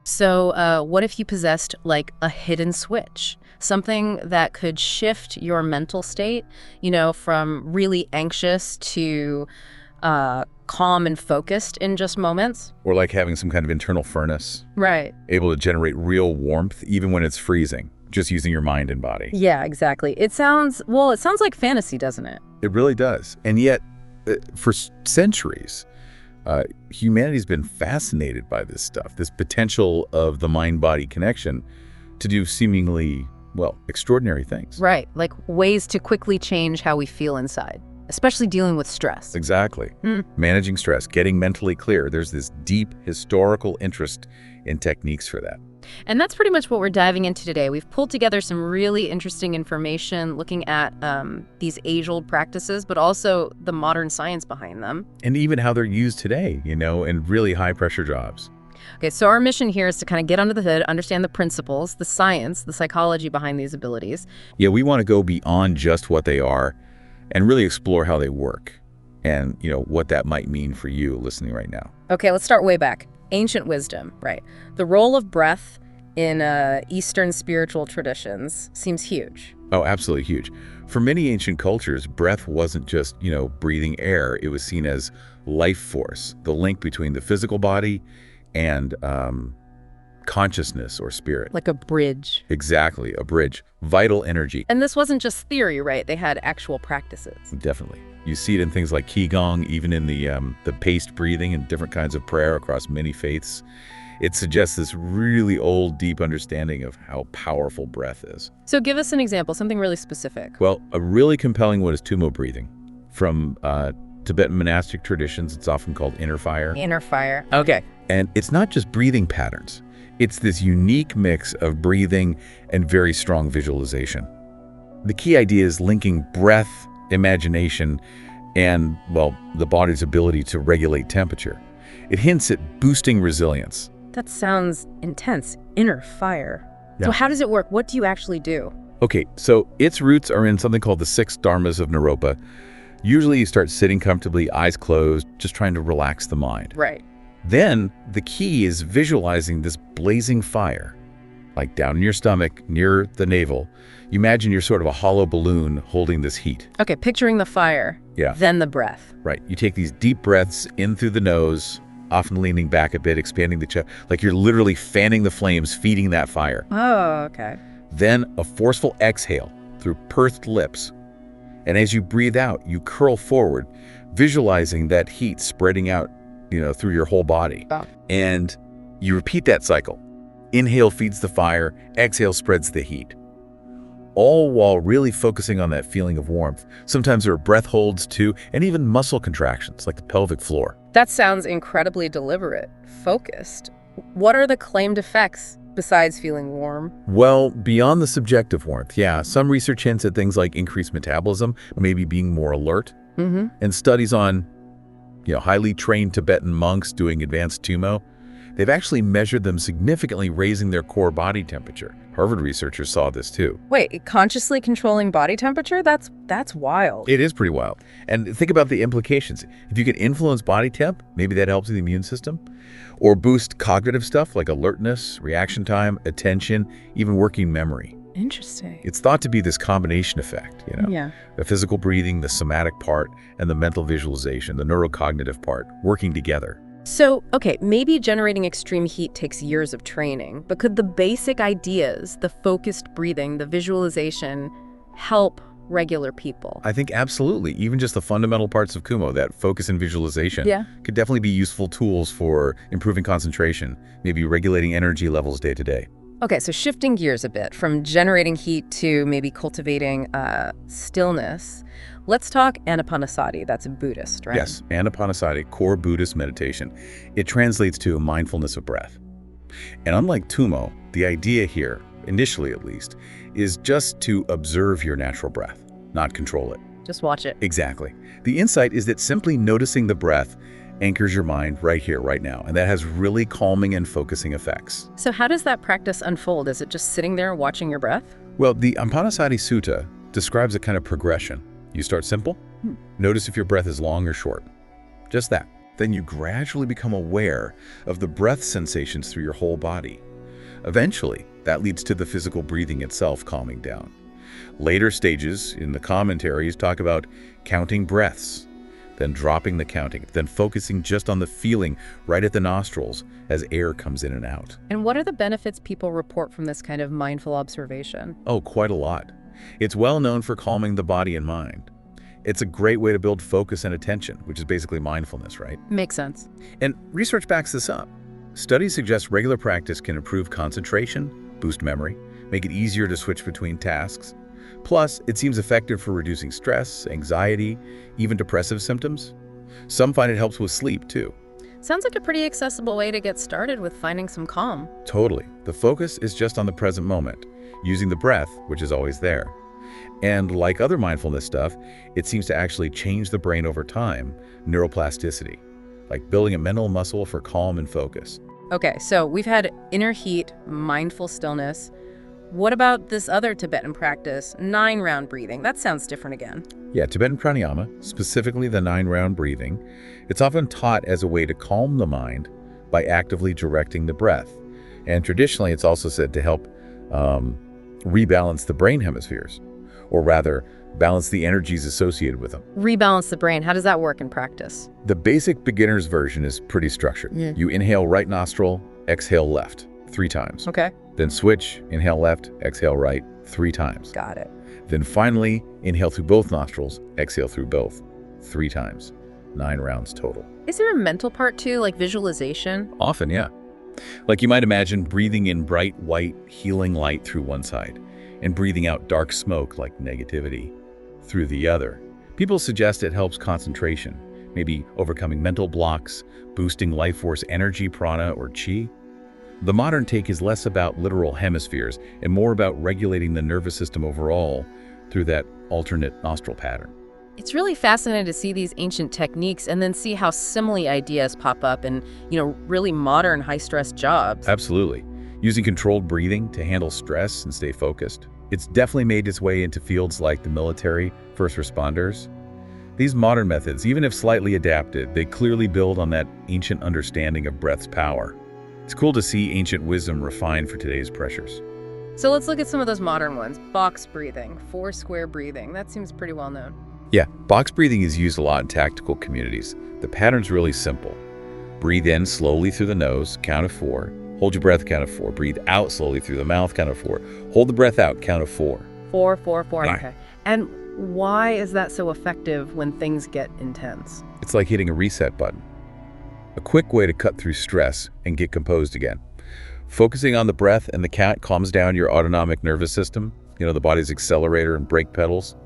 So what if you possessed like a hidden switch? Something that could shift your mental state, from really anxious to calm and focused in just moments? Or like having some kind of internal furnace, Right. able to generate real warmth even when it's freezing, just using your mind and body. Yeah, exactly. It sounds like fantasy, doesn't it? It really does. And yet, for centuries, humanity's been fascinated by this stuff, this potential of the mind-body connection to do seemingly, well, extraordinary things. Right. Like ways to quickly change how we feel inside, especially dealing with stress. Exactly. Managing stress, getting mentally clear. There's this deep historical interest in techniques for that. And that's pretty much what we're diving into today. We've pulled together some really interesting information looking at these age-old practices, but also the modern science behind them. And even how they're used today, in really high-pressure jobs. Okay, so our mission here is to kind of get under the hood, understand the principles, the science, the psychology behind these abilities. Yeah, we want to go beyond just what they are and really explore how they work and, what that might mean for you listening right now. Okay, let's start way back. Ancient wisdom, right? The role of breath in Eastern spiritual traditions seems huge. Oh, absolutely huge. For many ancient cultures, breath wasn't just, breathing air. It was seen as life force, the link between the physical body and consciousness or spirit. Like a bridge. Exactly, a bridge. Vital energy. And this wasn't just theory, right? They had actual practices. Definitely. You see it in things like Qigong, even in the paced breathing and different kinds of prayer across many faiths. It suggests this really old, deep understanding of how powerful breath is. So give us an example, something really specific. Well, a really compelling one is tumo breathing. From Tibetan monastic traditions, it's often called inner fire. Inner fire. Okay. And it's not just breathing patterns. It's this unique mix of breathing and very strong visualization. The key idea is linking breath, imagination, and, well, the body's ability to regulate temperature. It hints at boosting resilience. That sounds intense. Inner fire. Yeah. So how does it work? What do you actually do? Okay, so its roots are in something called the 6 dharmas of Naropa. Usually you start sitting comfortably, eyes closed, just trying to relax the mind. Right. Then the key is visualizing this blazing fire, like down in your stomach, near the navel. You imagine you're sort of a hollow balloon holding this heat. Okay, picturing the fire. Yeah. Then the breath. Right. You take these deep breaths in through the nose, often leaning back a bit, expanding the chest, like you're literally fanning the flames, feeding that fire. Oh, okay. Then a forceful exhale through pursed lips. And as you breathe out, you curl forward, visualizing that heat spreading out, through your whole body. Oh. And you repeat that cycle. Inhale feeds the fire, exhale spreads the heat. All while really focusing on that feeling of warmth. Sometimes there are breath holds too, and even muscle contractions like the pelvic floor. That sounds incredibly deliberate, focused. What are the claimed effects besides feeling warm? Well, beyond the subjective warmth, yeah, some research hints at things like increased metabolism, maybe being more alert. And studies on highly trained Tibetan monks doing advanced tumo, they've actually measured them significantly raising their core body temperature. Harvard researchers saw this too. Wait, consciously controlling body temperature? That's wild. It is pretty wild. And think about the implications. If you can influence body temp, maybe that helps the immune system. Or boost cognitive stuff like alertness, reaction time, attention, even working memory. Interesting. It's thought to be this combination effect, Yeah. The physical breathing, the somatic part, and the mental visualization, the neurocognitive part, working together. So, okay, maybe generating extreme heat takes years of training, but could the basic ideas, the focused breathing, the visualization, help regular people? I think absolutely. Even just the fundamental parts of Kumo, that focus and visualization, could definitely be useful tools for improving concentration, maybe regulating energy levels day to day. Okay, so shifting gears a bit from generating heat to maybe cultivating stillness, let's talk Anapanasati. That's Buddhist, right? Yes, Anapanasati, core Buddhist meditation. It translates to mindfulness of breath. And unlike Tumo, the idea here, initially at least, is just to observe your natural breath, not control it. Just watch it. Exactly. The insight is that simply noticing the breath anchors your mind right here, right now, and that has really calming and focusing effects. So how does that practice unfold? Is it just sitting there watching your breath? Well, the Anapanasati Sutta describes a kind of progression. You start simple. Notice if your breath is long or short. Just that. Then you gradually become aware of the breath sensations through your whole body. Eventually, that leads to the physical breathing itself calming down. Later stages in the commentaries talk about counting breaths, then dropping the counting, then focusing just on the feeling right at the nostrils as air comes in and out. And what are the benefits people report from this kind of mindful observation? Oh, quite a lot. It's well known for calming the body and mind. It's a great way to build focus and attention, which is basically mindfulness, right? Makes sense. And research backs this up. Studies suggest regular practice can improve concentration, boost memory, make it easier to switch between tasks. Plus, it seems effective for reducing stress, anxiety, even depressive symptoms. Some find it helps with sleep, too. Sounds like a pretty accessible way to get started with finding some calm. Totally. The focus is just on the present moment, using the breath, which is always there. And like other mindfulness stuff, it seems to actually change the brain over time, neuroplasticity, like building a mental muscle for calm and focus. Okay, so we've had inner heat, mindful stillness. What about this other Tibetan practice, 9-round breathing? That sounds different again. Yeah, Tibetan pranayama, specifically the 9-round breathing, it's often taught as a way to calm the mind by actively directing the breath. And traditionally, it's also said to help rebalance the brain hemispheres, or rather, balance the energies associated with them. Rebalance the brain. How does that work in practice? The basic beginner's version is pretty structured. Yeah. You inhale right nostril, exhale left, 3 times. Okay. Then switch, inhale left, exhale right, 3 times. Got it. Then finally, inhale through both nostrils, exhale through both, 3 times. 9 rounds total. Is there a mental part too, like visualization? Often, yeah. Like you might imagine breathing in bright, white, healing light through one side, and breathing out dark smoke like negativity through the other. People suggest it helps concentration, maybe overcoming mental blocks, boosting life force energy, prana, or chi. The modern take is less about literal hemispheres and more about regulating the nervous system overall through that alternate nostril pattern. It's really fascinating to see these ancient techniques and then see how simile ideas pop up in, really modern high-stress jobs. Absolutely. Using controlled breathing to handle stress and stay focused. It's definitely made its way into fields like the military, first responders. These modern methods, even if slightly adapted, they clearly build on that ancient understanding of breath's power. It's cool to see ancient wisdom refined for today's pressures. So let's look at some of those modern ones. Box breathing, 4-square breathing. That seems pretty well known. Yeah, box breathing is used a lot in tactical communities. The pattern's really simple. Breathe in slowly through the nose, count of 4. Hold your breath, count of 4. Breathe out slowly through the mouth, count of 4. Hold the breath out, count of 4. 4, 4, 4. Right. Okay. And why is that so effective when things get intense? It's like hitting a reset button. A quick way to cut through stress and get composed again. Focusing on the breath and the count calms down your autonomic nervous system, the body's accelerator and brake pedals.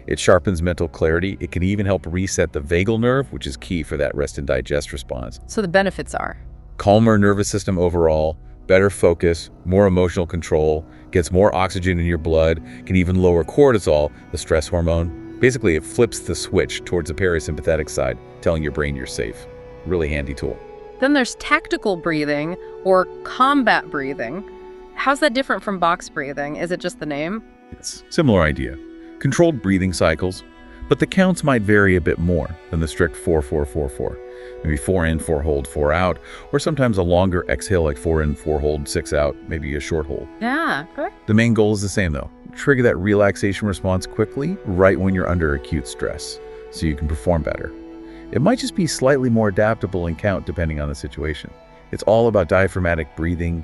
It sharpens mental clarity. It can even help reset the vagal nerve, which is key for that rest and digest response. So the benefits are? Calmer nervous system overall, better focus, more emotional control, gets more oxygen in your blood, can even lower cortisol, the stress hormone. Basically, it flips the switch towards the parasympathetic side, telling your brain you're safe. Really handy tool. Then there's tactical breathing or combat breathing. How's that different from box breathing? Is it just the name? It's a similar idea. Controlled breathing cycles, but the counts might vary a bit more than the strict 4-4-4-4. Maybe 4 in, 4 hold, 4 out, or sometimes a longer exhale like 4 in, 4 hold, 6 out, maybe a short hold. Yeah, okay. The main goal is the same though. Trigger that relaxation response quickly, right when you're under acute stress, so you can perform better. It might just be slightly more adaptable in count depending on the situation. It's all about diaphragmatic breathing,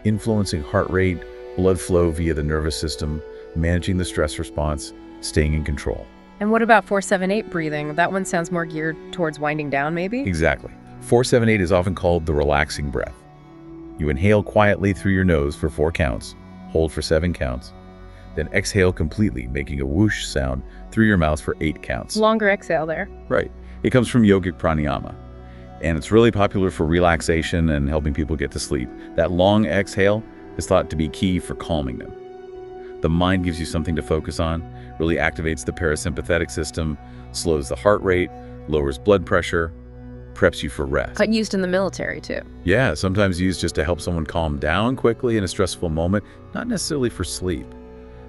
influencing heart rate, blood flow via the nervous system, managing the stress response, staying in control. And what about 4-7-8 breathing? That one sounds more geared towards winding down, maybe? Exactly. 4-7-8 is often called the relaxing breath. You inhale quietly through your nose for 4 counts, hold for 7 counts, then exhale completely, making a whoosh sound through your mouth for 8 counts. Longer exhale there. Right. It comes from yogic pranayama, and it's really popular for relaxation and helping people get to sleep. That long exhale is thought to be key for calming them. The mind gives you something to focus on, really activates the parasympathetic system, slows the heart rate, lowers blood pressure, preps you for rest. But used in the military too. Yeah, sometimes used just to help someone calm down quickly in a stressful moment, not necessarily for sleep.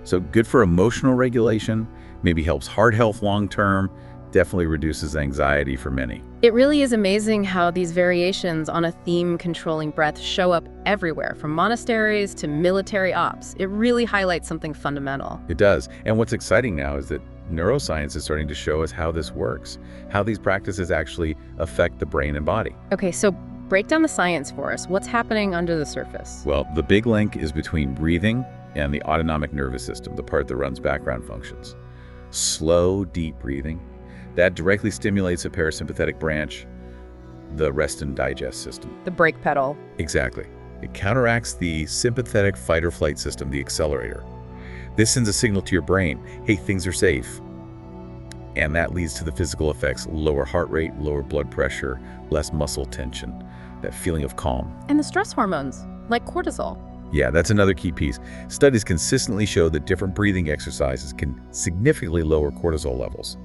So good for emotional regulation, maybe helps heart health long-term, definitely reduces anxiety for many. It really is amazing how these variations on a theme controlling breath show up everywhere, from monasteries to military ops. It really highlights something fundamental. It does. And what's exciting now is that neuroscience is starting to show us how this works, how these practices actually affect the brain and body. Okay, so break down the science for us. What's happening under the surface? Well, the big link is between breathing and the autonomic nervous system, the part that runs background functions. Slow, deep breathing, that directly stimulates a parasympathetic branch, the rest and digest system. The brake pedal. Exactly. It counteracts the sympathetic fight or flight system, the accelerator. This sends a signal to your brain, hey, things are safe. And that leads to the physical effects: lower heart rate, lower blood pressure, less muscle tension, that feeling of calm. And the stress hormones, like cortisol. Yeah, that's another key piece. Studies consistently show that different breathing exercises can significantly lower cortisol levels.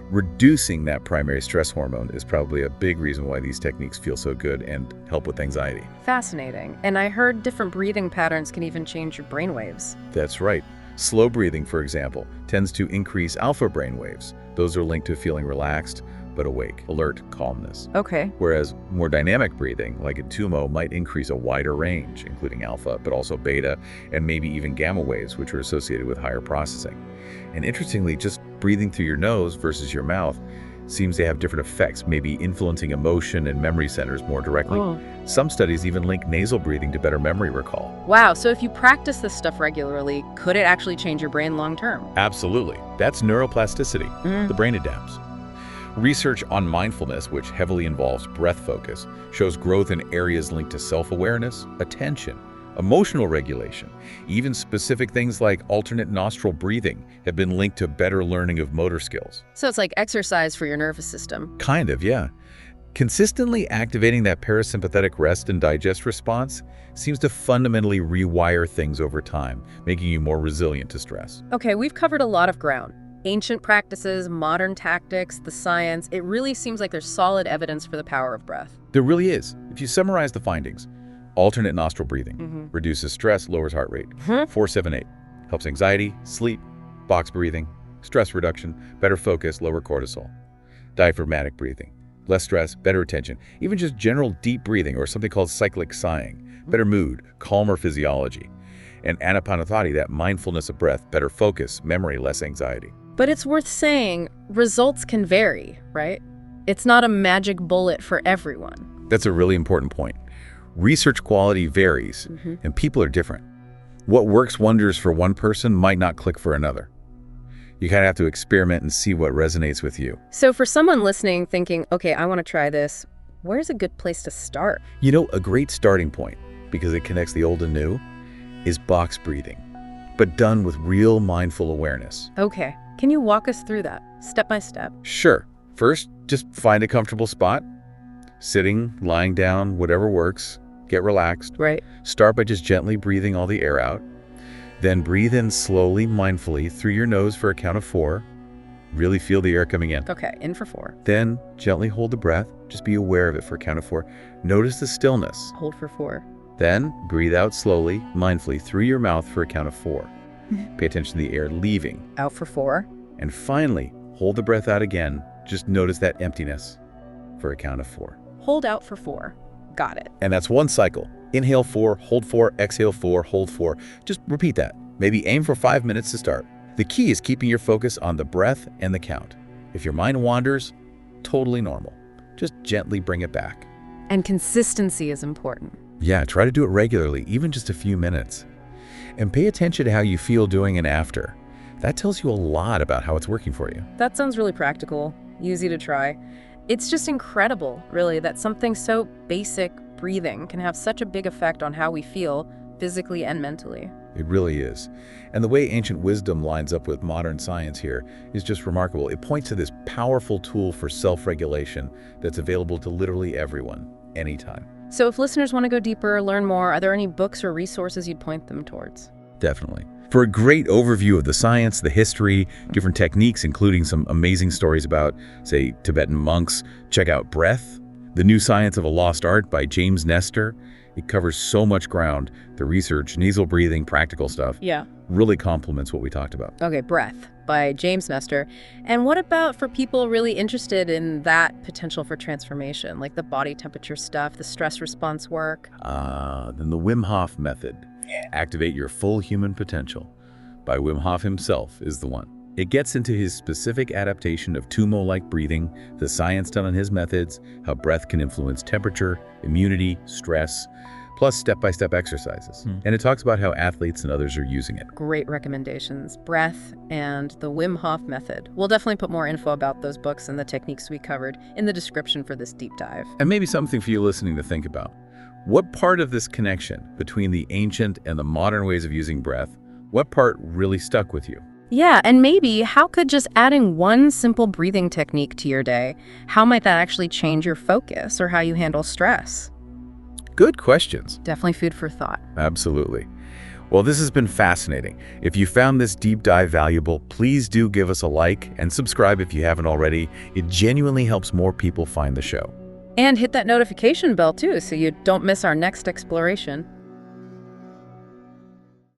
Reducing that primary stress hormone is probably a big reason why these techniques feel so good and help with anxiety. Fascinating. And I heard different breathing patterns can even change your brain waves. That's right. Slow breathing, for example, tends to increase alpha brain waves. Those are linked to feeling relaxed, but awake, alert, calmness. Okay. Whereas more dynamic breathing, like in Tumo, might increase a wider range, including alpha, but also beta, and maybe even gamma waves, which are associated with higher processing. And interestingly, just breathing through your nose versus your mouth seems to have different effects, maybe influencing emotion and memory centers more directly. Oh. Some studies even link nasal breathing to better memory recall. Wow, so if you practice this stuff regularly, could it actually change your brain long term? Absolutely. That's neuroplasticity. The brain adapts. Research on mindfulness, which heavily involves breath focus, shows growth in areas linked to self-awareness, attention, emotional regulation. Even specific things like alternate nostril breathing have been linked to better learning of motor skills. So it's like exercise for your nervous system. Kind of, yeah. Consistently activating that parasympathetic rest and digest response seems to fundamentally rewire things over time, making you more resilient to stress. Okay, we've covered a lot of ground. Ancient practices, modern tactics, the science. It really seems like there's solid evidence for the power of breath. There really is. If you summarize the findings, alternate nostril breathing reduces stress, lowers heart rate. 4-7-8 helps anxiety, sleep, box breathing, stress reduction, better focus, lower cortisol. Diaphragmatic breathing, less stress, better attention, even just general deep breathing or something called cyclic sighing, better mood, calmer physiology. And anapanasati, that mindfulness of breath, better focus, memory, less anxiety. But it's worth saying, results can vary, right? It's not a magic bullet for everyone. That's a really important point. Research quality varies, and people are different. What works wonders for one person might not click for another. You kind of have to experiment and see what resonates with you. So for someone listening thinking, okay, I want to try this, where's a good place to start? You know, a great starting point, because it connects the old and new, is box breathing, but done with real mindful awareness. Okay. Can you walk us through that, step by step? Sure. First, just find a comfortable spot. Sitting, lying down, whatever works. Get relaxed. Right. Start by just gently breathing all the air out. Then breathe in slowly, mindfully, through your nose for a count of 4. Really feel the air coming in. Okay, in for 4. Then gently hold the breath. Just be aware of it for a count of 4. Notice the stillness. Hold for 4. Then breathe out slowly, mindfully, through your mouth for a count of 4. Pay attention to the air leaving. Out for 4. And finally, hold the breath out again. Just notice that emptiness for a count of 4. Hold out for 4. Got it. And that's one cycle. Inhale 4, hold 4, exhale 4, hold 4. Just repeat that. Maybe aim for 5 minutes to start. The key is keeping your focus on the breath and the count. If your mind wanders, totally normal. Just gently bring it back. And consistency is important. Yeah, try to do it regularly, even just a few minutes. And pay attention to how you feel doing it after. That tells you a lot about how it's working for you. That sounds really practical, easy to try. It's just incredible, really, that something so basic, breathing, can have such a big effect on how we feel, physically and mentally. It really is. And the way ancient wisdom lines up with modern science here is just remarkable. It points to this powerful tool for self-regulation that's available to literally everyone, anytime. So if listeners want to go deeper, learn more, are there any books or resources you'd point them towards? Definitely. For a great overview of the science, the history, different techniques, including some amazing stories about, say, Tibetan monks, check out Breath, The New Science of a Lost Art by James Nestor. It covers so much ground. The research, nasal breathing, practical stuff. Yeah. Really complements what we talked about. Okay, Breath. by James Nestor. And what about for people really interested in that potential for transformation, like the body temperature stuff, the stress response work? Then the Wim Hof method. Activate Your Full Human Potential by Wim Hof himself is the one. It gets into his specific adaptation of Tumo-like breathing, the science done on his methods, how breath can influence temperature, immunity, stress, plus step-by-step exercises. And it talks about how athletes and others are using it. Great recommendations. Breath and the Wim Hof method. We'll definitely put more info about those books and the techniques we covered in the description for this deep dive. And maybe something for you listening to think about. What part of this connection between the ancient and the modern ways of using breath, what part really stuck with you? Yeah, and maybe how could just adding one simple breathing technique to your day, how might that actually change your focus or how you handle stress? Good questions. Definitely food for thought. Absolutely. Well, this has been fascinating. If you found this deep dive valuable, please do give us a like and subscribe if you haven't already. It genuinely helps more people find the show. And hit that notification bell too so you don't miss our next exploration.